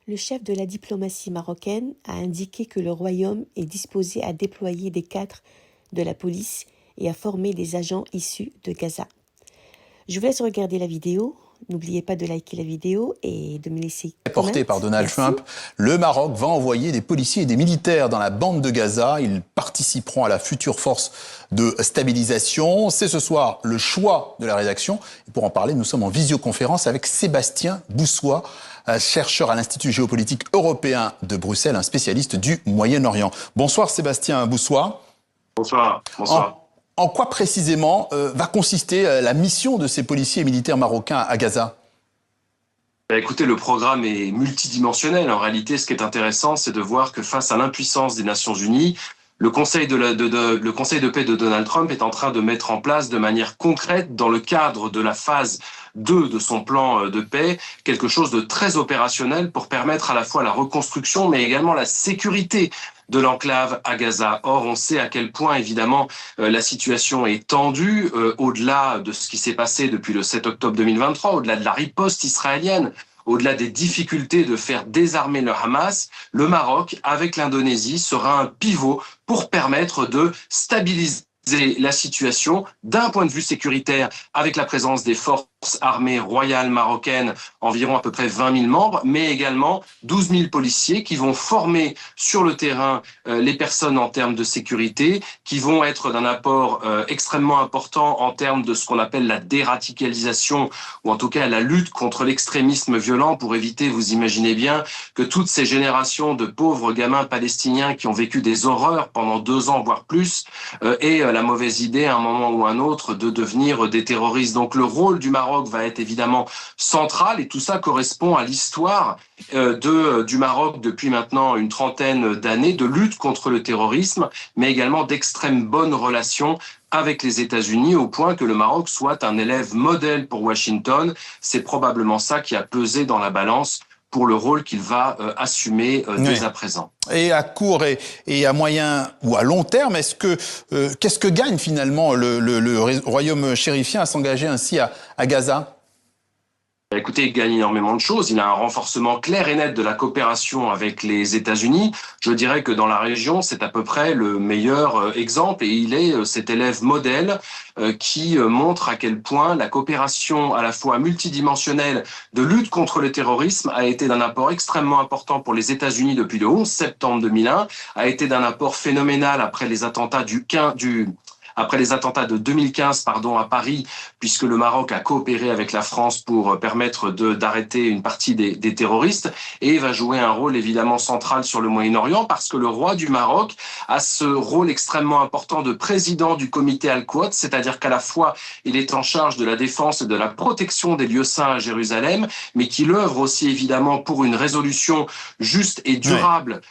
Le chef de la diplomatie marocaine a indiqué que le royaume est disposé à déployer des cadres de la police et à former des agents issus de Gaza. Je vous laisse regarder la vidéo. N'oubliez pas de liker la vidéo et de me laisser Porté par Donald Trump, le Maroc va envoyer des policiers et des militaires dans la bande de Gaza. Ils participeront à la future force de stabilisation. C'est ce soir le choix de la rédaction. Et pour en parler, nous sommes en visioconférence avec Sébastien Boussois, chercheur à l'Institut géopolitique européen de Bruxelles, un spécialiste du Moyen-Orient. Bonsoir Sébastien Boussois. Bonsoir. Bonsoir. En quoi précisément va consister la mission de ces policiers et militaires marocains à Gaza ? Écoutez, le programme est multidimensionnel. En réalité, ce qui est intéressant, c'est de voir que face à l'impuissance des Nations Unies, le Conseil de paix de Donald Trump est en train de mettre en place de manière concrète, dans le cadre de la phase 2 de son plan de paix, quelque chose de très opérationnel pour permettre à la fois la reconstruction, mais également la sécurité de l'enclave à Gaza. Or, on sait à quel point, évidemment, la situation est tendue, au-delà de ce qui s'est passé depuis le 7 octobre 2023, au-delà de la riposte israélienne, au-delà des difficultés de faire désarmer le Hamas, le Maroc, avec l'Indonésie, sera un pivot pour permettre de stabiliser la situation d'un point de vue sécuritaire, avec la présence des forces armées royales marocaines, environ à peu près 20 000 membres, mais également 12 000 policiers qui vont former sur le terrain les personnes en termes de sécurité, qui vont être d'un apport extrêmement important en termes de ce qu'on appelle la déradicalisation, ou en tout cas la lutte contre l'extrémisme violent, pour éviter, vous imaginez bien, que toutes ces générations de pauvres gamins palestiniens qui ont vécu des horreurs pendant 2 ans, voire plus, aient la mauvaise idée à un moment ou un autre de devenir des terroristes. Donc le rôle du Maroc va être évidemment central, et tout ça correspond à l'histoire du Maroc depuis maintenant une trentaine d'années, de lutte contre le terrorisme, mais également d'extrême bonnes relations avec les États-Unis, au point que le Maroc soit un élève modèle pour Washington. C'est probablement ça qui a pesé dans la balance pour le rôle qu'il va assumer dès à présent. Et à court et à moyen ou à long terme, qu'est-ce que gagne finalement le royaume chérifien à s'engager ainsi à Gaza ? Écoutez, il gagne énormément de choses. Il a un renforcement clair et net de la coopération avec les États-Unis. Je dirais que dans la région, c'est à peu près le meilleur exemple, et il est cet élève modèle qui montre à quel point la coopération à la fois multidimensionnelle de lutte contre le terrorisme a été d'un apport extrêmement important pour les États-Unis depuis le 11 septembre 2001, a été d'un apport phénoménal après les attentats après les attentats de 2015 à Paris, puisque le Maroc a coopéré avec la France pour permettre d'arrêter une partie des terroristes, et va jouer un rôle évidemment central sur le Moyen-Orient, parce que le roi du Maroc a ce rôle extrêmement important de président du comité Al-Quds, c'est-à-dire qu'à la fois il est en charge de la défense et de la protection des lieux saints à Jérusalem, mais qu'il œuvre aussi évidemment pour une résolution juste et durable